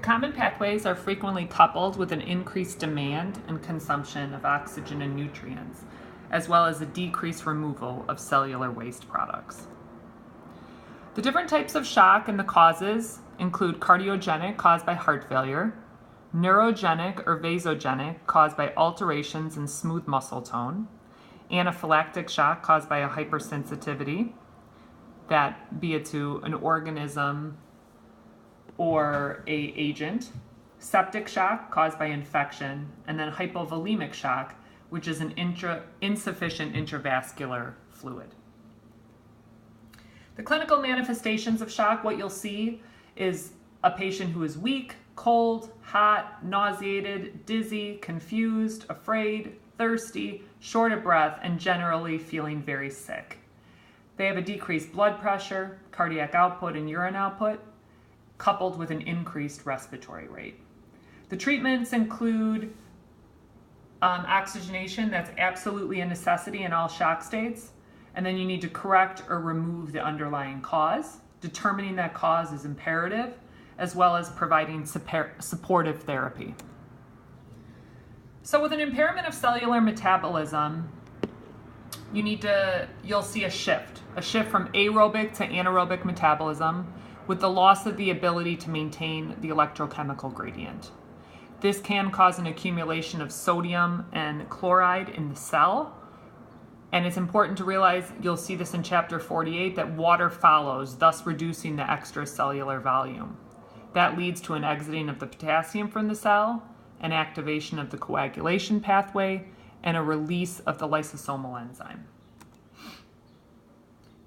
common pathways are frequently coupled with an increased demand and consumption of oxygen and nutrients, as well as a decreased removal of cellular waste products. The different types of shock and the causes include cardiogenic, caused by heart failure, neurogenic or vasogenic, caused by alterations in smooth muscle tone, anaphylactic shock, caused by a hypersensitivity, that be it to an organism or a agent, septic shock caused by infection, and then hypovolemic shock, which is an insufficient intravascular fluid. The clinical manifestations of shock, what you'll see is a patient who is weak, cold, hot, nauseated, dizzy, confused, afraid, thirsty, short of breath, and generally feeling very sick. They have a decreased blood pressure, cardiac output, and urine output, coupled with an increased respiratory rate. The treatments include oxygenation. That's absolutely a necessity in all shock states. And then you need to correct or remove the underlying cause. Determining that cause is imperative, as well as providing supportive therapy. So with an impairment of cellular metabolism, you'll see a shift from aerobic to anaerobic metabolism, with the loss of the ability to maintain the electrochemical gradient. This can cause an accumulation of sodium and chloride in the cell, and it's important to realize, you'll see this in chapter 48, that water follows, thus reducing the extracellular volume. That leads to an exiting of the potassium from the cell, an activation of the coagulation pathway, and a release of the lysosomal enzyme.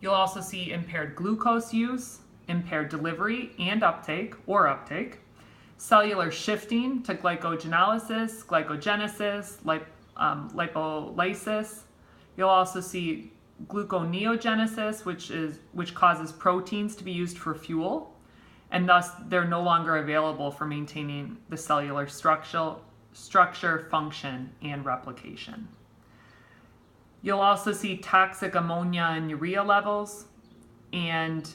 You'll also see impaired glucose use, impaired delivery and uptake, cellular shifting to glycogenolysis, glycogenesis, lipolysis. You'll also see gluconeogenesis, which causes proteins to be used for fuel, and thus they're no longer available for maintaining the cellular structure, function, and replication. You'll also see toxic ammonia and urea levels, and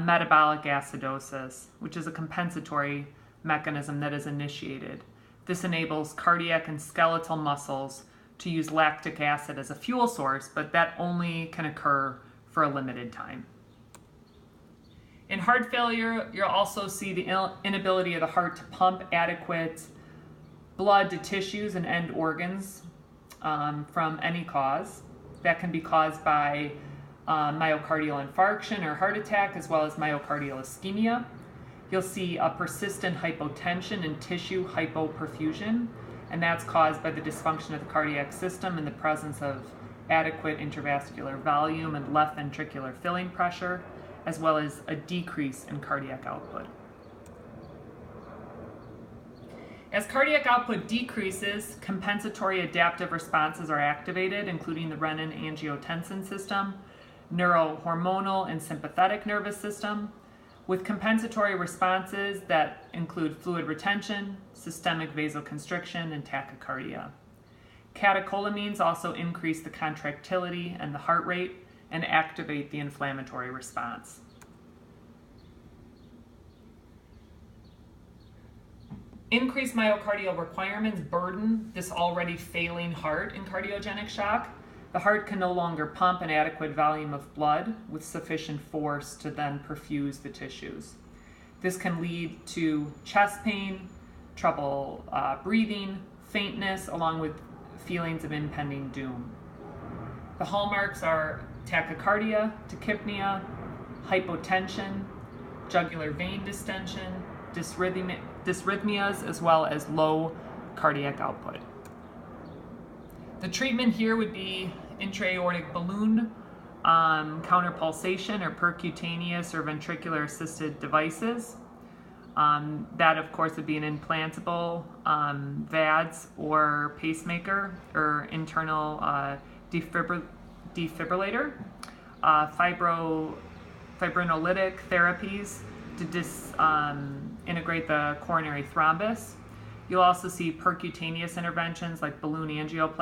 metabolic acidosis, which is a compensatory mechanism that is initiated. This enables cardiac and skeletal muscles to use lactic acid as a fuel source, but that only can occur for a limited time. In heart failure, you'll also see the inability of the heart to pump adequate blood to tissues and end organs from any cause. That can be caused by myocardial infarction or heart attack, as well as myocardial ischemia. You'll see a persistent hypotension and tissue hypoperfusion, and that's caused by the dysfunction of the cardiac system and the presence of adequate intravascular volume and left ventricular filling pressure, as well as a decrease in cardiac output. As cardiac output decreases, compensatory adaptive responses are activated, including the renin-angiotensin system, neurohormonal and sympathetic nervous system, with compensatory responses that include fluid retention, systemic vasoconstriction, and tachycardia. Catecholamines also increase the contractility and the heart rate and activate the inflammatory response. Increased myocardial requirements burden this already failing heart in cardiogenic shock. The heart can no longer pump an adequate volume of blood with sufficient force to then perfuse the tissues. This can lead to chest pain, trouble breathing, faintness, along with feelings of impending doom. The hallmarks are tachycardia, tachypnea, hypotension, jugular vein distension, dysrhythmias, as well as low cardiac output. The treatment here would be intra-aortic balloon counterpulsation or percutaneous or ventricular assisted devices. That, of course, would be an implantable VADS or pacemaker or internal defibrillator, fibrinolytic therapies to integrate the coronary thrombus. You'll also see percutaneous interventions like balloon angioplasty